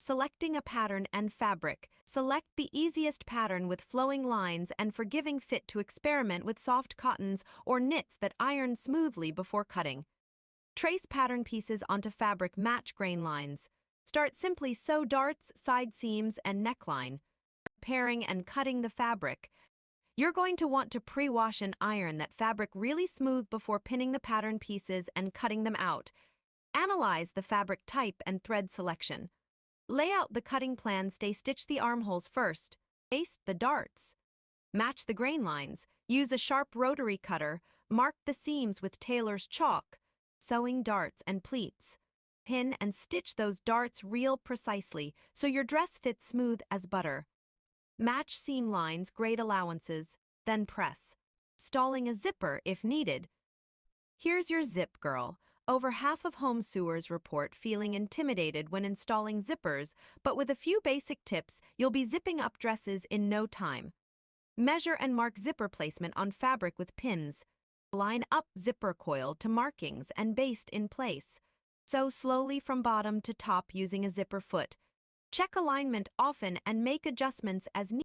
selecting a pattern and fabric. Select the easiest pattern with flowing lines and forgiving fit to experiment with soft cottons or knits that iron smoothly before cutting. Trace pattern pieces onto fabric match grain lines. Start simply sew darts, side seams, and neckline. Pairing and cutting the fabric. You're going to want to pre-wash and iron that fabric really smooth before pinning the pattern pieces and cutting them out. Analyze the fabric type and thread selection. Lay out the cutting plan. Stitch the armholes first. Baste the darts. Match the grain lines. Use a sharp rotary cutter. Mark the seams with tailor's chalk. Sewing darts and pleats. Pin and stitch those darts real precisely so your dress fits smooth as butter. Match seam lines, grade allowances, then press, stalling a zipper if needed. Here's your zip girl. Over half of home sewers report feeling intimidated when installing zippers, but with a few basic tips, you'll be zipping up dresses in no time. Measure and mark zipper placement on fabric with pins. Line up zipper coil to markings and baste in place. Sew slowly from bottom to top using a zipper foot. Check alignment often and make adjustments as needed.